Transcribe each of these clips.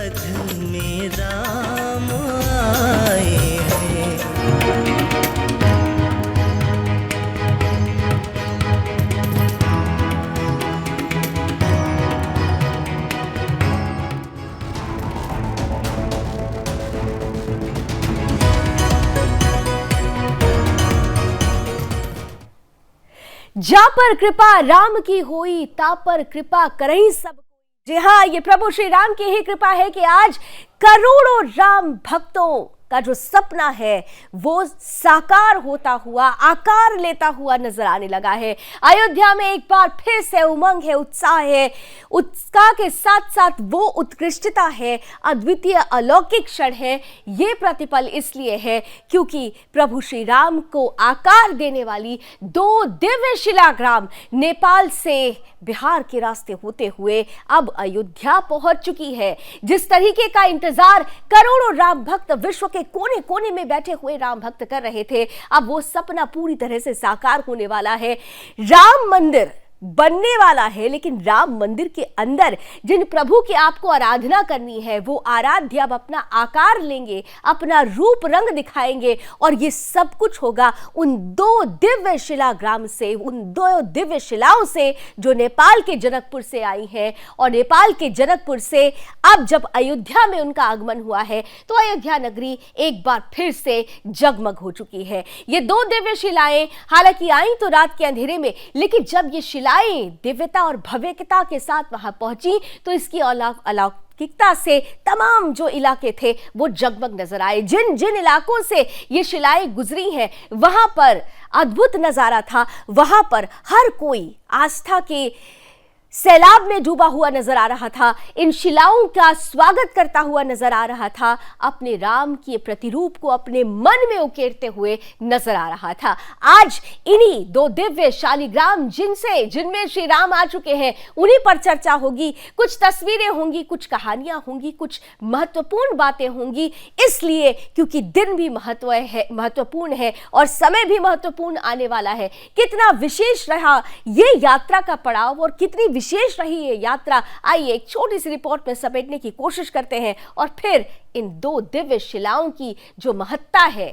अवध में राम आए हैं। जा पर कृपा राम की होई, ता पर कृपा करई सब। जी हाँ, ये प्रभु श्री राम की ही कृपा है कि आज करोड़ों राम भक्तों का जो सपना है वो साकार होता हुआ, आकार लेता हुआ नजर आने लगा है। अयोध्या में एक बार फिर से उमंग है, उत्साह है। उत्साह के साथ साथ वो उत्कृष्टता है, अद्वितीय अलौकिक क्षण है। ये प्रतिपल इसलिए है क्योंकि प्रभु श्री राम को आकार देने वाली दो दिव्य शिलाग्राम नेपाल से बिहार के रास्ते होते हुए अब अयोध्या पहुंच चुकी है। जिस तरीके का इंतजार करोड़ों राम भक्त, विश्व के कोने कोने में बैठे हुए राम भक्त कर रहे थे, अब वो सपना पूरी तरह से साकार होने वाला है। राम मंदिर बनने वाला है, लेकिन राम मंदिर के अंदर जिन प्रभु की आपको आराधना करनी है वो आराध्य अब अपना आकार लेंगे, अपना रूप रंग दिखाएंगे। और ये सब कुछ होगा उन दो दिव्य शिलाग्राम से, उन दो दिव्य शिलाओं से जो नेपाल के जनकपुर से आई हैं। और नेपाल के जनकपुर से अब जब अयोध्या में उनका आगमन हुआ है तो अयोध्या नगरी एक बार फिर से जगमग हो चुकी है। ये दो दिव्य शिलाएं हालांकि आई तो रात के अंधेरे में, लेकिन जब ये शिलाएं दिव्यता और भव्यता के साथ वहां पहुंची तो इसकी अलौकिकता से तमाम जो इलाके थे वो जगमग नजर आए। जिन जिन इलाकों से ये शिलाएं गुजरी हैं वहां पर अद्भुत नजारा था। वहां पर हर कोई आस्था के सैलाब में डूबा हुआ नजर आ रहा था, इन शिलाओं का स्वागत करता हुआ नजर आ रहा था, अपने राम के प्रतिरूप को अपने मन में उकेरते हुए नजर आ रहा था। आज इन्हीं दो दिव्य शालिग्राम जिनमें श्री राम आ चुके हैं उन्हीं पर चर्चा होगी। कुछ तस्वीरें होंगी, कुछ कहानियां होंगी, कुछ महत्वपूर्ण बातें होंगी, इसलिए क्योंकि दिन भी महत्वपूर्ण है और समय भी महत्वपूर्ण आने वाला है। कितना विशेष रहा ये यात्रा का पड़ाव और कितनी विशेष रही ये यात्रा, आइए एक छोटी सी रिपोर्ट में समेटने की कोशिश करते हैं और फिर इन दो दिव्य शिलाओं की जो महत्ता है,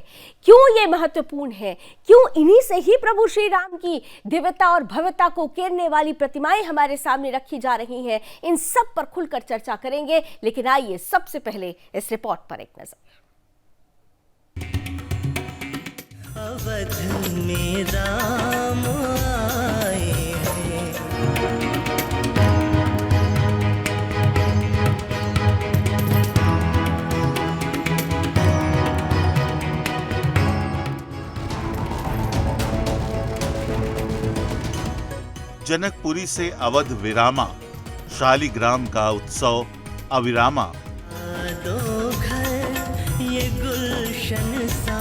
क्यों ये महत्वपूर्ण है, क्यों इन्हीं से ही प्रभु श्री राम की दिव्यता और भव्यता को उकेरने वाली प्रतिमाएं हमारे सामने रखी जा रही हैं, इन सब पर खुलकर चर्चा करेंगे। लेकिन आइए सबसे पहले इस रिपोर्ट पर एक नजर। अवध में राम आए हैं। जनकपुरी से अवध विरामा, शालिग्राम का उत्सव अविरामा। दो घर ये गुलशन सा,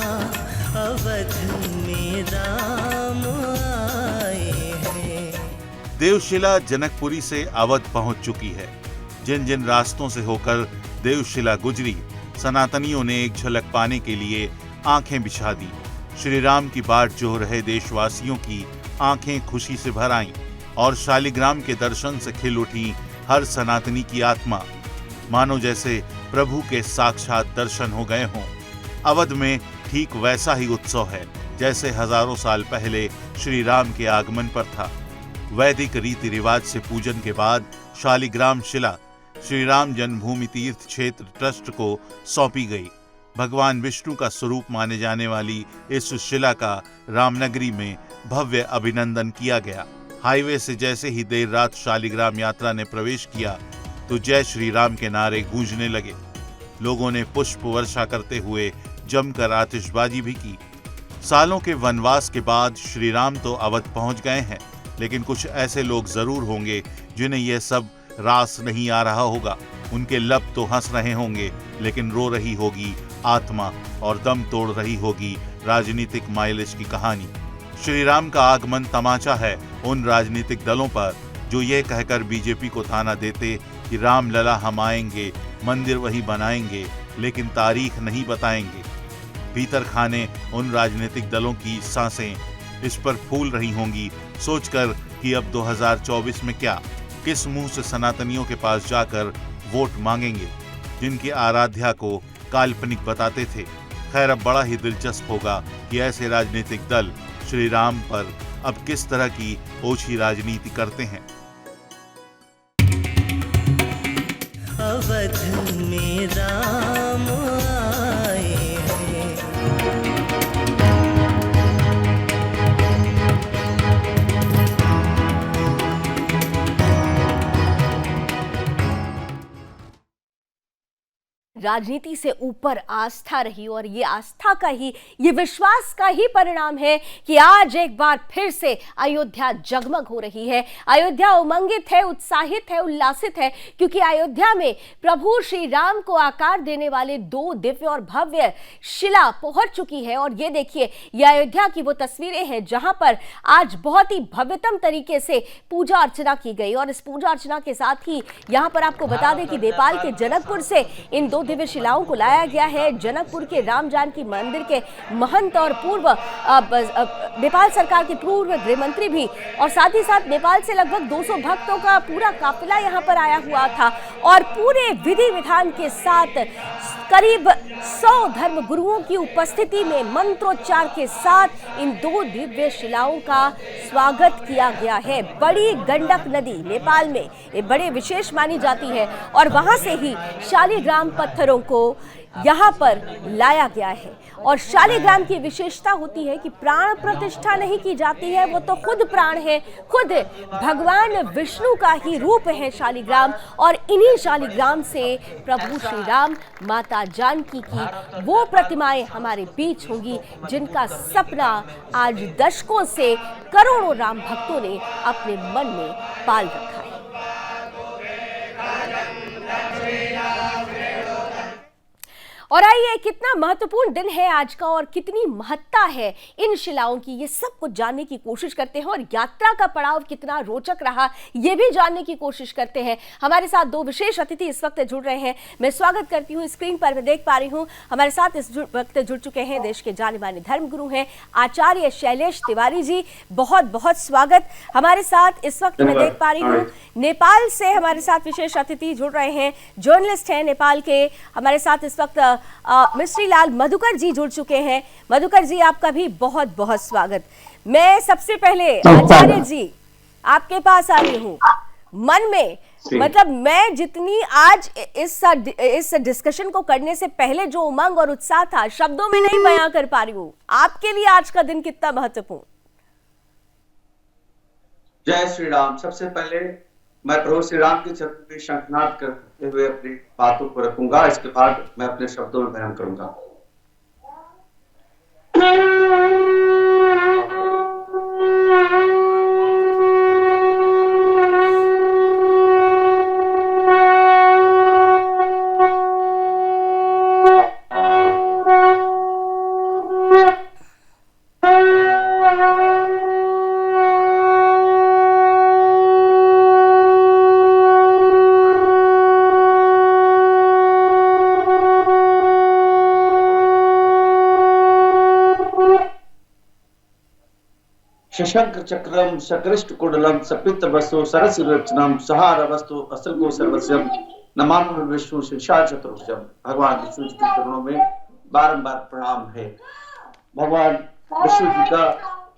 अवध में राम आए हैं। देवशिला जनकपुरी से अवध पहुंच चुकी है। जिन जिन रास्तों से होकर देवशिला गुजरी, सनातनियों ने एक झलक पाने के लिए आंखें बिछा दी। श्री राम की बाट जो रहे देशवासियों की आंखें खुशी से भर आईं और शालिग्राम के दर्शन से खिल उठी हर सनातनी की आत्मा, मानो जैसे प्रभु के साक्षात दर्शन हो गए हों। अवध में ठीक वैसा ही उत्सव है जैसे हजारों साल पहले श्री राम के आगमन पर था। वैदिक रीति रिवाज से पूजन के बाद शालिग्राम शिला श्री राम जन्मभूमि तीर्थ क्षेत्र ट्रस्ट को सौंपी गई। भगवान विष्णु का स्वरूप माने जाने वाली इस शिला का रामनगरी में भव्य अभिनंदन किया गया। हाईवे से जैसे ही देर रात शालिग्राम यात्रा ने प्रवेश किया तो जय श्री राम के नारे गूंजने लगे। लोगों ने पुष्प वर्षा करते हुए जमकर आतिशबाजी भी की। सालों के वनवास के बाद श्री राम तो अवध पहुंच गए हैं, लेकिन कुछ ऐसे लोग जरूर होंगे जिन्हें यह सब रास नहीं आ रहा होगा। उनके लब तो हंस रहे होंगे, लेकिन रो रही होगी आत्मा और दम तोड़ रही होगी राजनीतिक माइलेज की कहानी। श्री राम का आगमन तमाचा है उन राजनीतिक दलों पर जो ये कहकर बीजेपी को ताना देते कि राम लला हम आएंगे, मंदिर वही बनाएंगे, लेकिन तारीख नहीं बताएंगे। भीतर खाने उन राजनीतिक दलों की सांसें इस पर फूल रही होंगी, सोचकर कि अब 2024 में क्या, किस मुंह से सनातनियों के पास जाकर वोट मांगेंगे। जिनकी आराध्या को काल्पनिक बताते थे। खैर, अब बड़ा ही दिलचस्प होगा कि ऐसे राजनीतिक दल श्री राम पर अब किस तरह की ओछी राजनीति करते हैं। अवध में राम आए हैं। राजनीति से ऊपर आस्था रही और ये आस्था का ही, ये विश्वास का ही परिणाम है कि आज एक बार फिर से अयोध्या जगमग हो रही है। अयोध्या उमंगित है, उत्साहित है, उल्लासित है, क्योंकि अयोध्या में प्रभु श्री राम को आकार देने वाले 2 दिव्य और भव्य शिला पहुंच चुकी है। और ये देखिए, ये अयोध्या की वो तस्वीरें हैं जहां पर आज बहुत ही भव्यतम तरीके से पूजा अर्चना की गई। और इस पूजा अर्चना के साथ ही यहां पर आपको बता दें कि नेपाल के जनकपुर से इन 2 दिव्य शिलाओं को लाया गया है। जनकपुर के राम जानकी मंदिर के महंत और पूर्व नेपाल सरकार के पूर्व गृह मंत्री भी, और साथ ही साथ नेपाल से लगभग 200 भक्तों का पूरा काफिला यहां पर आया हुआ था। और पूरे विधि विधान के साथ करीब 100 धर्म गुरुओं की उपस्थिति में मंत्रोच्चार के साथ इन 2 दिव्य शिलाओं का स्वागत किया गया है। बड़ी गंडक नदी नेपाल में ये बड़े विशेष मानी जाती है और वहां से ही शालिग्राम पत्थरों को यहाँ पर लाया गया है। और शालिग्राम की विशेषता होती है कि प्राण प्रतिष्ठा नहीं की जाती है, वो तो खुद प्राण है, खुद भगवान विष्णु का ही रूप है शालिग्राम। और इन्हीं शालिग्राम से प्रभु श्री राम, माता जानकी की वो प्रतिमाएं हमारे बीच होंगी जिनका सपना आज दशकों से करोड़ों राम भक्तों ने अपने मन में पाल रखा है। और आइए, कितना महत्वपूर्ण दिन है आज का और कितनी महत्ता है इन शिलाओं की, ये सब कुछ जानने की कोशिश करते हैं। और यात्रा का पड़ाव कितना रोचक रहा, ये भी जानने की कोशिश करते हैं। हमारे साथ 2 विशेष अतिथि इस वक्त जुड़ रहे हैं। मैं स्वागत करती हूँ, स्क्रीन पर मैं देख पा रही हूँ हमारे साथ इस वक्त जुड़ चुके हैं देश के जाने माने धर्मगुरु हैं आचार्य शैलेश तिवारी जी। बहुत बहुत स्वागत। हमारे साथ इस वक्त मैं देख पा रही हूँ नेपाल से हमारे साथ विशेष अतिथि जुड़ रहे हैं, जर्नलिस्ट हैं नेपाल के। हमारे साथ इस वक्त मिस्ट्री लाल मधुकर जी जुड़ चुके हैं। मधुकर जी, आपका भी बहुत बहुत स्वागत। मैं सबसे पहले आचार्य जी आपके पास आ रही हूँ। मन में मतलब मैं जितनी आज इस डिस्कशन को करने से पहले जो उमंग और उत्साह था, शब्दों में नहीं बयां कर पा रही हूँ। आपके लिए आज का दिन कितना महत्वपूर्ण? जय श्री राम। सबसे पहले मैं प्रभु श्री राम के चरणों में शंखनाद करते हुए अपनी बातों को रखूंगा। इसके बाद मैं अपने शब्दों में बयान करूंगा। शंकर चक्रम सकृष्ट कुंडलम सपित वस्तु सरस रचनम सहार वस्तु असल को सर्वस्वम नमामि विष्णु शिक्षा चतुर्भुजम। भगवान विष्णु जी के चरणों में बारंबार प्रणाम है। भगवान विष्णु जी का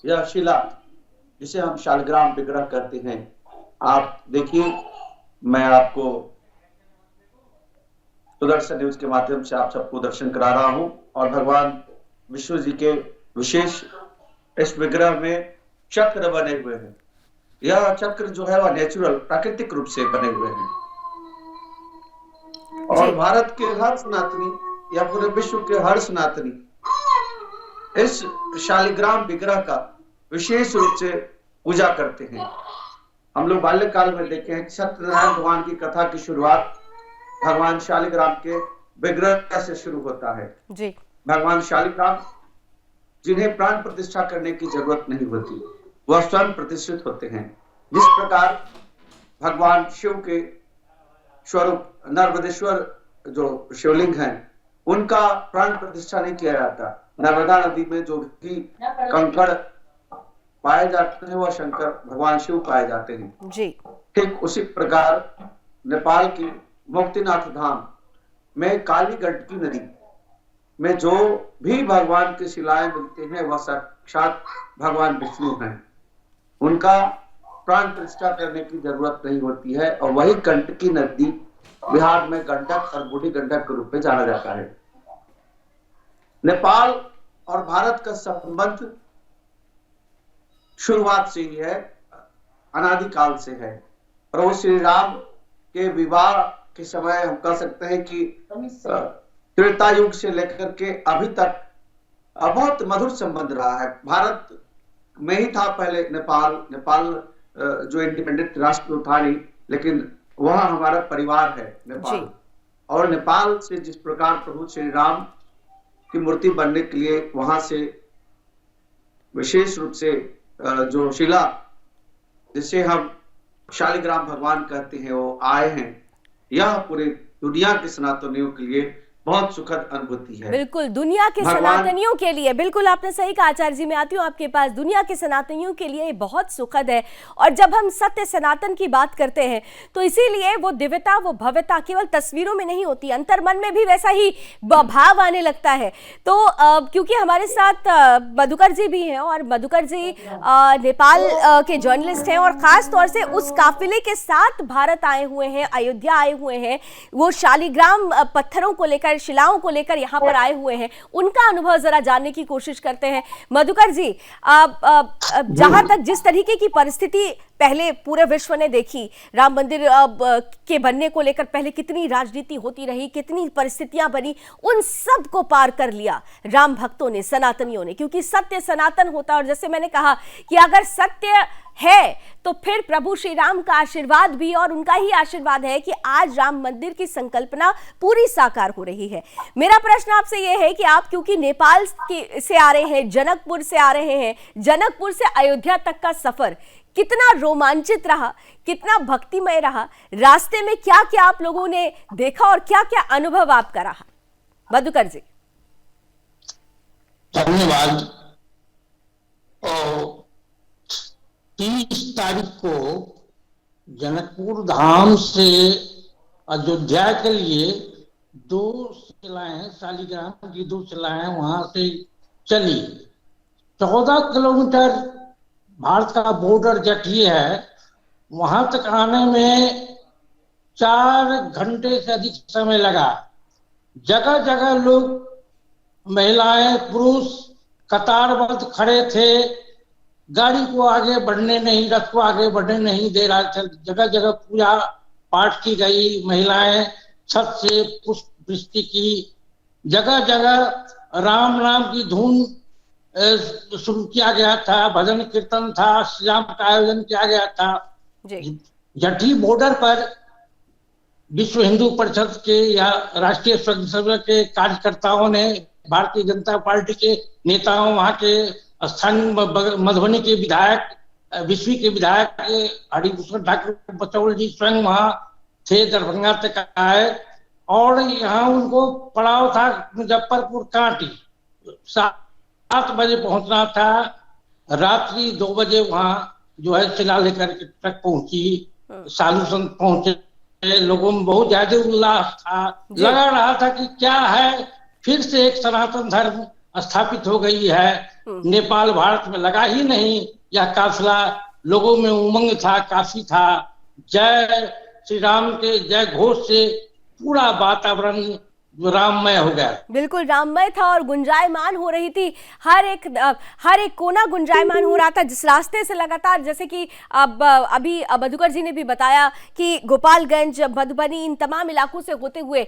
यह शिला जिसे हम शालिग्राम विग्रह कहते हैं, आप देखिए, मैं आपको सुदर्शन न्यूज के माध्यम से आप सबको दर्शन करा रहा हूं। और भगवान विष्णु जी के विशेष इस विग्रह में चक्र बने हुए हैं। यह चक्र जो है वह नेचुरल, प्राकृतिक रूप से बने हुए हैं। और भारत के हर सनातनी या पूरे विश्व के हर सनातनी इस शालिग्राम विग्रह का विशेष रूप से पूजा करते हैं। हम लोग बाल्यकाल में देखे हैं कि सत्यनारायण भगवान की कथा की शुरुआत भगवान शालिग्राम के विग्रह से शुरू होता है जी। भगवान शालिग्राम जिन्हें प्राण प्रतिष्ठा करने की जरूरत नहीं होती, वह स्वयं प्रतिष्ठित होते हैं। जिस प्रकार भगवान शिव के स्वरूप नर्मदेश्वर जो शिवलिंग हैं, उनका प्राण प्रतिष्ठा नहीं किया जाता। नर्मदा नदी में जो भी कंकड़ पाए जाते हैं वह शंकर भगवान शिव पाए जाते हैं जी। ठीक उसी प्रकार नेपाल की मुक्तिनाथ धाम में काली गंडकी नदी में जो भी भगवान के शिलाएं मिलते हैं वह साक्षात भगवान विष्णु हैं। उनका प्राण प्रतिष्ठा करने की जरूरत नहीं होती है और वही गंडकी नदी बिहार में गंडक और बूढ़ी गंडक के रूप में जाना जाता है। नेपाल और भारत का संबंध शुरुआत से ही है, अनादिकाल से है। प्रभु श्री राम के विवाह के समय हम कह सकते हैं कि त्रेता युग से लेकर के अभी तक बहुत मधुर संबंध रहा है। भारत में ही था पहले नेपाल जो इंडिपेंडेंट राष्ट्र था नहीं, लेकिन वह हमारा परिवार है नेपाल। और नेपाल से जिस प्रकार प्रभु श्री राम की मूर्ति बनने के लिए वहां से विशेष रूप से जो शिला जिसे हम शालिग्राम भगवान कहते हैं वो आए हैं, यह पूरे दुनिया के सनातनियों के लिए बहुत सुखद अनुभूति है। बिल्कुल, दुनिया के सनातनियों के लिए, बिल्कुल आपने सही कहा आचार्य जी। मैं आती हूँ आपके पास। दुनिया के सनातनियों के लिए बहुत सुखद है। और जब हम सत्य सनातन की बात करते हैं तो इसीलिए वो दिव्यता, वो भव्यता केवल तस्वीरों में नहीं होती, अंतर मन में भी वैसा ही भाव आने लगता है। तो क्योंकि हमारे साथ मधुकर जी भी हैं और मधुकर जी नेपाल के जर्नलिस्ट हैं और खास तौर से उस काफिले के साथ भारत आए हुए हैं, अयोध्या आए हुए हैं, वो शालिग्राम पत्थरों को लेकर, शिलाओं को लेकर यहाँ पर आए हुए हैं। उनका अनुभव जरा जानने की कोशिश करते हैं। मधुकर जी, जहां तक जिस तरीके की परिस्थिति पहले पूरे विश्व ने देखी, राम मंदिर के बनने को लेकर पहले कितनी राजनीति होती रही, कितनी परिस्थितियां बनी, उन सब को पार कर लिया राम भक्तों ने, सनातनियों ने, क्योंकि सत्य सनातन होता है। और जैसे मैंने कहा कि अगर सत्य है तो फिर प्रभु श्री राम का आशीर्वाद भी, और उनका ही आशीर्वाद है कि आज राम मंदिर की संकल्पना पूरी साकार हो रही है। मेरा प्रश्न आपसे यह है कि आप क्योंकि नेपाल से आ रहे हैं, जनकपुर से आ रहे हैं, जनकपुर से अयोध्या तक का सफर कितना रोमांचित रहा, कितना भक्तिमय रहा, रास्ते में क्या क्या आप लोगों ने देखा और क्या क्या अनुभव आपका रहा? मधुकर जी। धन्यवाद। 30 तारीख को जनकपुर धाम से अयोध्या के लिए 2 शिलाएं, शालिग्राम की 2 शिलाएं वहां से चली। 14 किलोमीटर भारत का बॉर्डर जटिए है, वहां तक आने में 4 घंटे से अधिक समय लगा। जगह जगह लोग, महिलाएं, पुरुष कतारबद्ध खड़े थे, गाड़ी को आगे बढ़ने नहीं, रथ को आगे बढ़ने नहीं दे रहा था। जगह जगह पूजा पाठ की गई, महिलाएं छत से पुष्प वृष्टि की, जगह जगह राम नाम की धुन शुरू किया गया था, भजन कीर्तन था, श्री राम का आयोजन किया गया था। जटी बॉर्डर पर विश्व हिंदू परिषद के या राष्ट्रीय स्वयंसेवक के कार्यकर्ताओं ने, भारतीय जनता पार्टी के नेताओं, वहां के स्थानीय मधुबनी के विधायक, विश्वी के विधायक हरिभूषण ठाकुर बचौल जी स्वयं वहां थे, दरभंगा तक आए और यहाँ उनको पड़ाव था मुजफ्फरपुर कांटी। 7 बजे पहुंचना था, रात्रि 2 बजे वहां जो है शिला लेकर के ट्रक पहुंची, साधु संत पहुंचे, लोगों में बहुत ज्यादा उल्लास था। लगा रहा था कि क्या है, फिर से एक सनातन धर्म स्थापित हो गई है। नेपाल भारत में लगा ही नहीं, यह काफिला लोगों में उमंग था, काफी था। जय श्री राम के जय घोष से पूरा वातावरण राममय हो गया। बिल्कुल राममय था और गुंजायमान हो रही थी, हर एक कोना गुंजायमान हो रहा था। जिस रास्ते से लगातार, जैसे कि अभी मधुकर जी ने भी बताया कि गोपालगंज, मधुबनी, इन तमाम इलाकों से होते हुए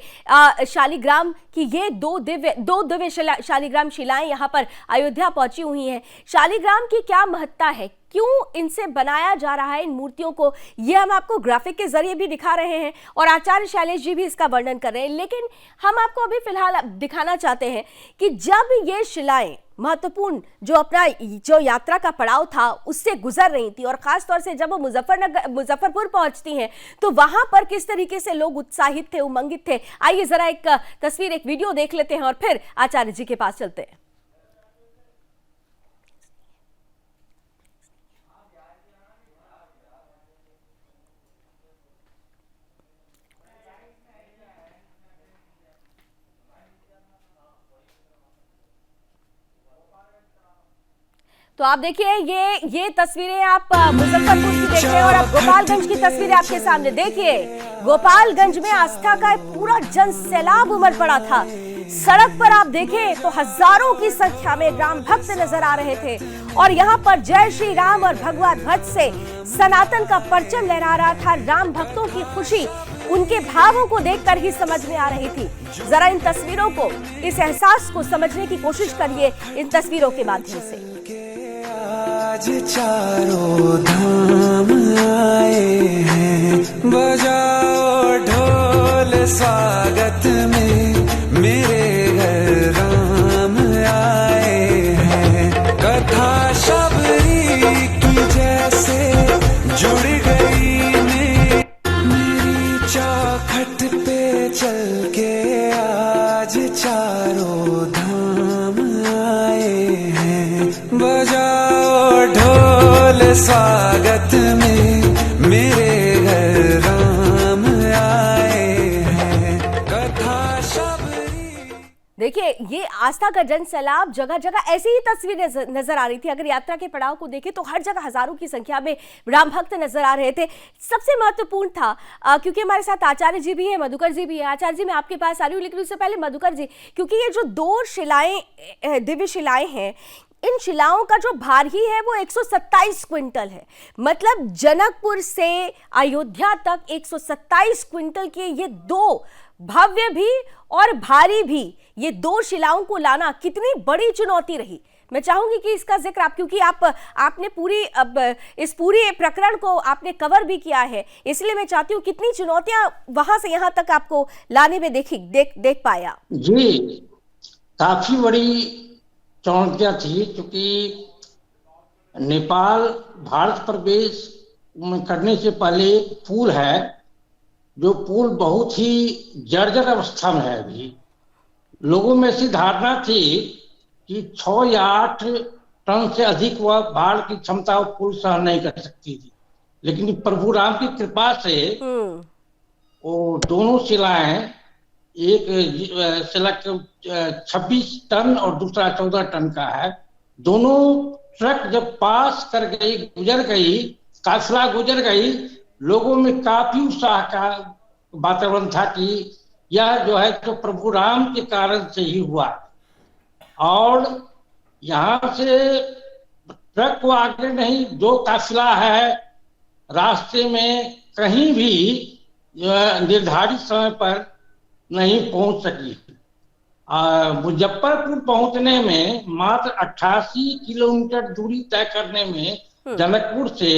शालिग्राम की ये दो दिव्य शालिग्राम शिलाएं यहाँ पर अयोध्या पहुंची हुई हैं। शालिग्राम की क्या महत्ता है, क्यों इनसे बनाया जा रहा है इन मूर्तियों को, ये हम आपको ग्राफिक के जरिए भी दिखा रहे हैं और आचार्य शैलेश जी भी इसका वर्णन कर रहे हैं। लेकिन हम आपको अभी फिलहाल दिखाना चाहते हैं कि जब ये शिलाएं महत्वपूर्ण जो यात्रा का पड़ाव था उससे गुजर रही थी और खास तौर से जब वो मुजफ्फरपुर पहुंचती हैं तो वहां पर किस तरीके से लोग उत्साहित थे, उमंगित थे। आइए जरा एक तस्वीर, एक वीडियो देख लेते हैं और फिर आचार्य जी के पास चलते हैं। तो आप देखिए ये तस्वीरें आप मुजफ्फरपुर की देख रहे हैं और अब गोपालगंज की तस्वीरें आपके सामने देखिए। गोपालगंज में आस्था का एक पूरा जन सैलाब उमड़ पड़ा था। सड़क पर आप देखें तो हजारों की संख्या में राम भक्त नजर आ रहे थे और यहाँ पर जय श्री राम और भगवा ध्वज से सनातन का परचम लहरा रहा था। राम भक्तों की खुशी उनके भावों को देखकर ही समझ में आ रही थी। जरा इन तस्वीरों को, इस एहसास को समझने की कोशिश करिए इन तस्वीरों के माध्यम से। आज चारों धाम आए हैं, बजाओ ढोल स्वागत में, मेरे घर राम आए हैं। कथा शबरी की जैसे जुड़ गई मेरी चौखट पे चल के, आज चारों धाम आए हैं, बजाओ ढोल स्वागत में, मेरे घर राम आए हैं। कथा शबरी। देखिए ये आस्था का जन सैलाब, जगह जगह ऐसी ही तस्वीरें नजर आ रही थी। अगर यात्रा के पड़ाव को देखें तो हर जगह हजारों की संख्या में राम भक्त नजर आ रहे थे। सबसे महत्वपूर्ण था क्योंकि हमारे साथ आचार्य जी भी है, मधुकर जी भी है। आचार्य जी मैं आपके पास आ रही हूँ, लेकिन उससे पहले मधुकर जी, क्योंकि ये जो 2 शिलाएं, दिव्य शिलाएं हैं, इन शिलाओं का जो भार ही है वो 127 क्विंटल है। मतलब जनकपुर से अयोध्या तक 127 क्विंटल के ये 2 भव्य भी और भारी भी ये 2 शिलाओं को लाना कितनी बड़ी चुनौती रही। मैं चाहूंगी कि इसका जिक्र आप, क्योंकि आपने इस पूरे प्रकरण को आपने कवर भी किया है, इसलिए मैं चाहती हूँ कितनी चुनौतियां वहां से यहाँ तक आपको लाने में देख पाया। जी, काफी बड़ी चुनौतियां थी, क्योंकि नेपाल भारत प्रवेश करने से पहले एक पुल है, जो पुल बहुत ही जर्जर अवस्था में है। अभी लोगों में ऐसी धारणा थी कि 6 या 8 टन से अधिक वह भार की क्षमता वो पुल सहन नहीं कर सकती थी, लेकिन प्रभु राम की कृपा से वो दोनों शिलाएं, एक शिला 26 टन और दूसरा 14 टन का है, दोनों ट्रक जब पास कर गई, गुजर गई, काफिला गुजर गई, लोगों में काफी उत्साह का वातावरण था कि यह जो है तो प्रभु राम के कारण से ही हुआ। और यहाँ से ट्रक को आगे नहीं, जो काफिला है रास्ते में कहीं भी निर्धारित समय पर नहीं पहुंच सकी। मुजफ्फरपुर पहुंचने में मात्र 88 किलोमीटर दूरी तय करने में जनकपुर से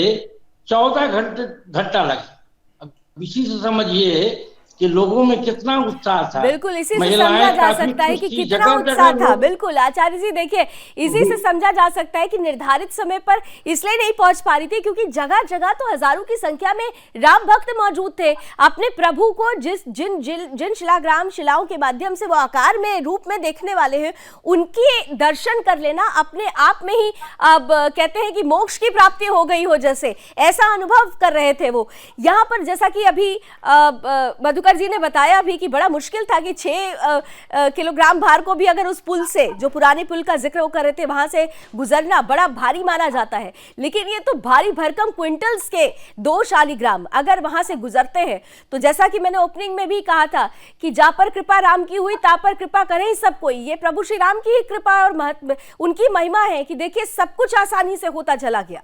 14 घंटा लगा। इसी से समझिए कि लोगों में कितना उत्साह था। बिल्कुल, इसी से समझा जा सकता है कि कितना उत्साह था। बिल्कुल आचार्य जी, देखिए इसी से समझा जा सकता है कि निर्धारित समय पर इसलिए नहीं पहुंच पा रही थी क्योंकि जगह जगह तो हजारों की संख्या में राम भक्त मौजूद थे। अपने प्रभु को जिन शिलाग्राम शिलाओं के माध्यम से वो आकार में, रूप में देखने वाले हैं, उनके दर्शन कर लेना अपने आप में ही अब कहते हैं कि मोक्ष की प्राप्ति हो गई हो, जैसे ऐसा अनुभव कर रहे थे वो। यहाँ पर जैसा कि अभी मधुकर जी ने बताया भी कि बड़ा मुश्किल था कि 6 किलोग्राम भार को भी अगर उस पुल से, जो पुराने पुल का जिक्र वो कर रहे थे, वहां से गुजरना बड़ा भारी माना जाता है। लेकिन ये तो भारी भरकम क्विंटल्स के 2 शालिग्राम अगर वहां से गुजरते हैं तो जैसा कि मैंने ओपनिंग में भी कहा था कि जा पर कृपा राम की हुई ता पर कृपा करें सब कोई। ये प्रभु श्री राम की ही कृपा और उनकी महिमा है कि देखिए सब कुछ आसानी से होता चला गया।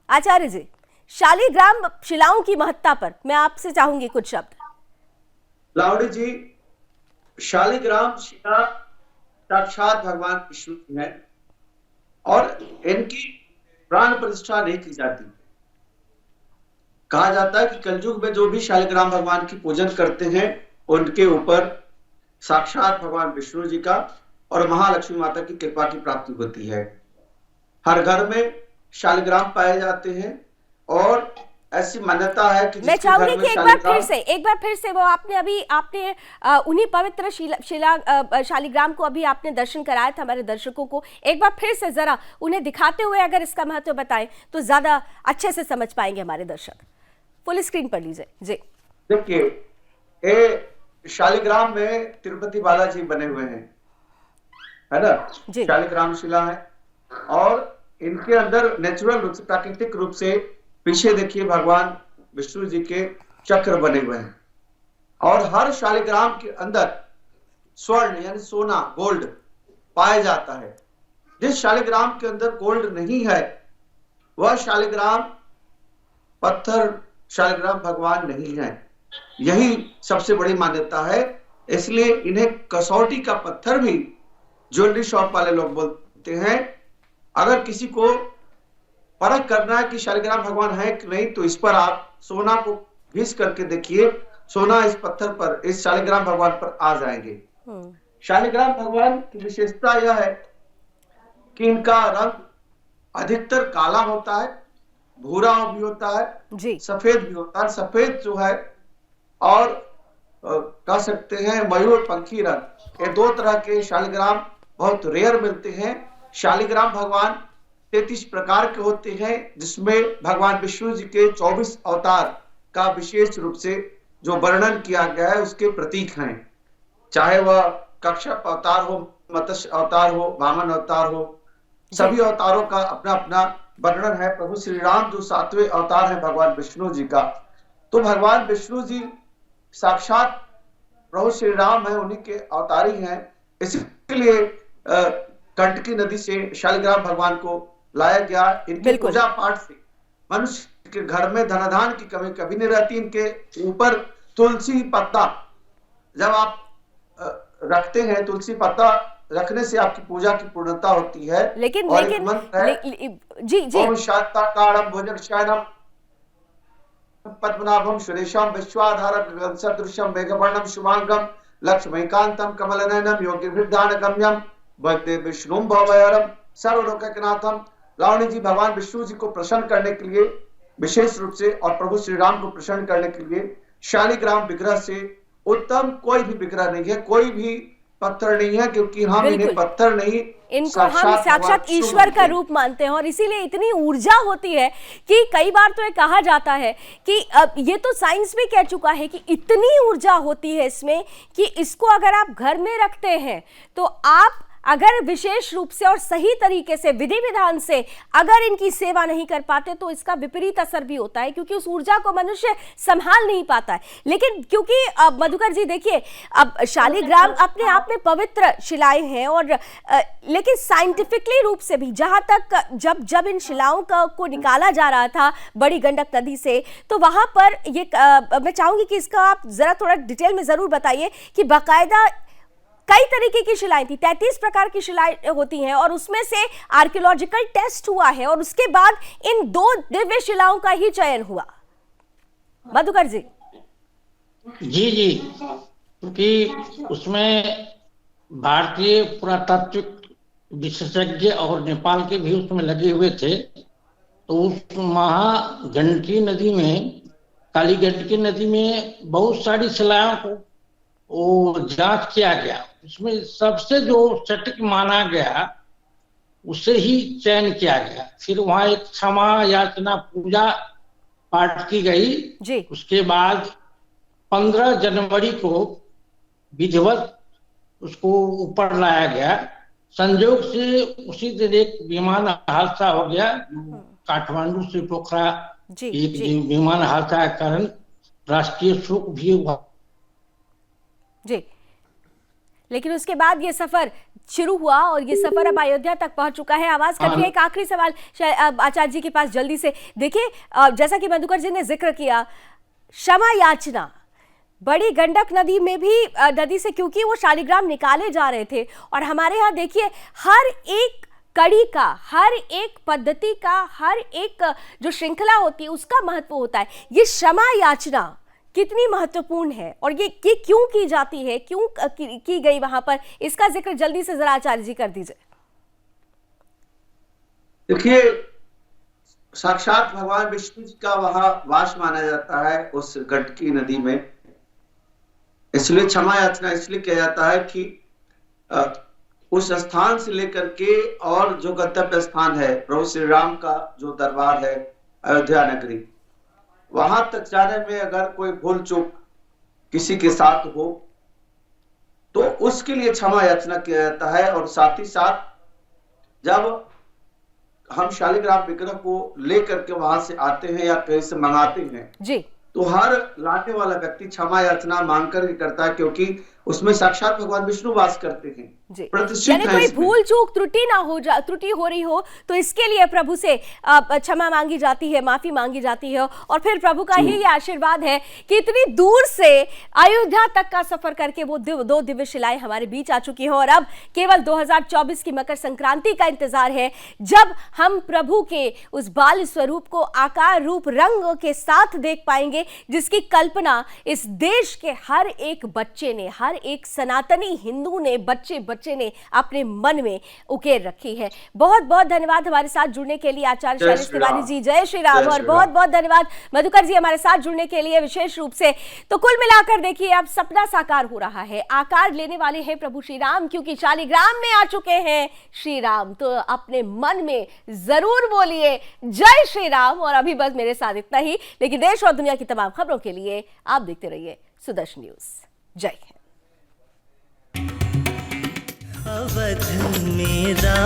आचार्य जी, शालिग्राम शिलाओं की महत्ता पर मैं आपसे चाहूंगी कुछ शब्द। लावड़ी जी, शालिग्राम शिला साक्षात भगवान विष्णु की है और इनकी प्राण प्रतिष्ठा नहीं की जाती। कहा जाता है कि कलयुग में जो भी शालिग्राम भगवान की पूजन करते हैं उनके ऊपर साक्षात भगवान विष्णु जी का और महालक्ष्मी माता की कृपा की प्राप्ति होती है। हर घर में शालिग्राम पाए जाते हैं और ऐसी मान्यता है कि मैं चाहूंगी कि एक बार फिर से वो आपने उन्हीं पवित्र शालिग्राम को अभी आपने दर्शन कराया था हमारे दर्शकों को। एक बार फिर से जरा उन्हें दिखाते हुए अगर इसका महत्व बताएं तो ज्यादा अच्छे से समझ पाएंगे हमारे दर्शक। फुल स्क्रीन पर लीजिए जी। देखिए, शालिग्राम में तिरुपति बालाजी बने हुए हैं, है ना? शालिग्राम शिला है और इनके अंदर नेचुरल रूप से, प्राकृतिक रूप से पीछे देखिए भगवान विष्णु जी के चक्र बने हुए हैं, और हर शालिग्राम के अंदर स्वर्ण यानी सोना, गोल्ड पाया जाता है। जिस शालिग्राम के अंदर गोल्ड नहीं है वह शालिग्राम पत्थर शालिग्राम भगवान नहीं है। यही सबसे बड़ी मान्यता है। इसलिए इन्हें कसौटी का पत्थर भी ज्वेलरी शॉप वाले लोग बोलते हैं। अगर किसी को परख करना है कि शालिग्राम भगवान है कि नहीं, तो इस पर आप सोना को घिस करके देखिए, सोना इस पत्थर पर, इस शालिग्राम भगवान पर आ जाएंगे। शालिग्राम भगवान की विशेषता यह है कि इनका रंग अधिकतर काला होता है, भूरा भी होता है जी, सफेद भी होता है। सफेद जो है और कह सकते हैं मयूर पंखी रंग, ये दो तरह के शालिग्राम बहुत रेयर मिलते हैं। शालिग्राम भगवान 33 प्रकार के होते हैं, जिसमें भगवान विष्णु जी के 24 अवतार का विशेष रूप से जो वर्णन किया गया है उसके प्रतीक हैं। चाहे वह कश्यप अवतार हो, मत्स्य अवतार हो, वामन अवतार हो, सभी अवतारों का अपना अपना वर्णन है। प्रभु श्री राम जो 7वें अवतार है भगवान विष्णु जी का, तो भगवान विष्णु जी साक्षात प्रभु श्री राम है, उन्हीं के अवतारी हैं। इसलिए कंटकी नदी से शालिग्राम भगवान को लाया गया। इनकी पूजा पाठ से मनुष्य के घर में धनाधान की कमी कभी नहीं रहती। इनके ऊपर तुलसी पत्ता जब आप रखते हैं, तुलसी पत्ता रखने से आपकी पूजा की पूर्णता होती है। लेकिन और लेकिन जी जी, ओम शांताकारं भुजगशयनं पद्मनाभं सुरेशं विश्वाधारं गगन सदृशं मेघवर्णं शुभांगं लक्ष्मीकांतं कमलनयनं योगिभिर्ध्यानगम्यं वन्दे विष्णुं भवभयहरं सर्वलोकैकनाथं। लावणी जी भगवान विष्णु जी को प्रसन्न करने के लिए विशेष रूप से और प्रभु श्री राम को प्रसन्न करने के लिए शालिग्राम विग्रह से उत्तम कोई भी विग्रह नहीं है, कोई भी पत्थर नहीं है, क्योंकि हम इन्हें पत्थर नहीं, इनको हम साक्षात ईश्वर का रूप मानते हैं। और इसीलिए इतनी ऊर्जा होती है कि कई बार तो ये कहा जाता है कि ये तो साइंस भी कह चुका है कि इतनी ऊर्जा होती है इसमें कि इसको अगर आप घर में रखते हैं तो आप अगर विशेष रूप से और सही तरीके से विधि विधान से अगर इनकी सेवा नहीं कर पाते तो इसका विपरीत असर भी होता है, क्योंकि उस ऊर्जा को मनुष्य संभाल नहीं पाता है। लेकिन क्योंकि अब मधुकर जी देखिए, अब शालिग्राम अपने आप में पवित्र शिलाएं हैं और लेकिन साइंटिफिकली रूप से भी जहां तक जब इन शिलाओं को निकाला जा रहा था बड़ी गंडक नदी से, तो वहां पर ये मैं चाहूंगी कि इसका आप जरा थोड़ा डिटेल में जरूर बताइए कि बाकायदा कई तरीके की शिलाएं थी, 33 प्रकार की शिलाएं होती हैं और उसमें से आर्कियोलॉजिकल टेस्ट हुआ है और उसके बाद इन 2 दिव्य शिलाओं का ही चयन हुआ। मधुकर जी जी जी, क्योंकि उसमें भारतीय पुरातात्विक विशेषज्ञ और नेपाल के भी उसमें लगे हुए थे। तो उस महागंडकी नदी में, काली गंडकी नदी में बहुत सारी शिलाओं को वो जांच किया गया। उसमें सबसे जो सटीक माना गया उसे ही चयन किया गया। फिर वहां एक क्षमा याचना पूजा पाठ की गई जी। उसके बाद 15 जनवरी को विधिवत उसको ऊपर लाया गया। संयोग से उसी दिन एक विमान हादसा हो गया, काठमांडू से पोखरा एक विमान हादसा के कारण राष्ट्रीय शोक भी हुआ जी। लेकिन उसके बाद ये सफर शुरू हुआ और ये सफर अब अयोध्या तक पहुंच चुका है। आवाज कटिए, एक आखिरी सवाल आचार्य जी के पास जल्दी से। देखिए, जैसा कि मधुकर जी ने जिक्र किया, क्षमा याचना बड़ी गंडक नदी में भी नदी से, क्योंकि वो शालिग्राम निकाले जा रहे थे और हमारे यहाँ देखिए हर एक कड़ी का, हर एक पद्धति का, हर एक जो श्रृंखला होती है उसका महत्व होता है। ये क्षमा याचना कितनी महत्वपूर्ण है और ये क्यों की जाती है, क्यों की गई वहां पर, इसका जिक्र जल्दी से जरा आचार्य जी कर दीजिए। देखिए, साक्षात भगवान विष्णु जी का वहां वास माना जाता है उस गंडकी नदी में। इसलिए क्षमा याचना इसलिए किया जाता है कि उस स्थान से लेकर के और जो गंतव्य स्थान है प्रभु श्री राम का जो दरबार है अयोध्या नगरी, वहां तक जाने में अगर कोई भूल चूक किसी के साथ हो तो उसके लिए क्षमा याचना किया जाता है। और साथ ही साथ जब हम शालिग्राम विग्रह को लेकर के वहां से आते हैं या कहीं से मंगाते हैं जी, तो हर लाने वाला व्यक्ति क्षमा याचना मांग कर ही करता है, क्योंकि उसमें साक्षात भगवान विष्णु वास करते हैं। जी, प्रतिष्ठित यानी है कोई इसमें। भूल चूक त्रुटि हो रही हो तो इसके लिए प्रभु से क्षमा मांगी जाती है, माफी मांगी जाती है, और फिर प्रभु का ही ये आशीर्वाद है कि इतनी दूर से अयोध्या तक का सफर करके वो दो दिव्य शिलाएं हमारे बीच आ चुकी हैं। और अब केवल 2024 की मकर संक्रांति का इंतजार है, जब हम प्रभु के उस बाल स्वरूप को आकार रूप रंग के साथ देख पाएंगे, जिसकी कल्पना इस देश के हर एक बच्चे ने, हर एक सनातनी हिंदू ने, बच्चे ने अपने मन में उकेर रखी है। बहुत बहुत धन्यवाद हमारे साथ जुड़ने के लिए आचार्य शैलेश तिवारी जी। जय श्री राम। और बहुत बहुत धन्यवाद मधुकर जी हमारे साथ जुड़ने के लिए विशेष रूप से। तो कुल मिलाकर देखिए, अब सपना साकार हो रहा है, आकार लेने वाले हैं प्रभु श्री राम, क्योंकि शालिग्राम में आ चुके हैं श्री राम। तो अपने मन में जरूर बोलिए जय श्री राम। और अभी बस मेरे साथ इतना ही, लेकिन देश और दुनिया की तमाम खबरों के लिए आप देखते रहिए सुदर्शन न्यूज। जय हिंद। अवध में राम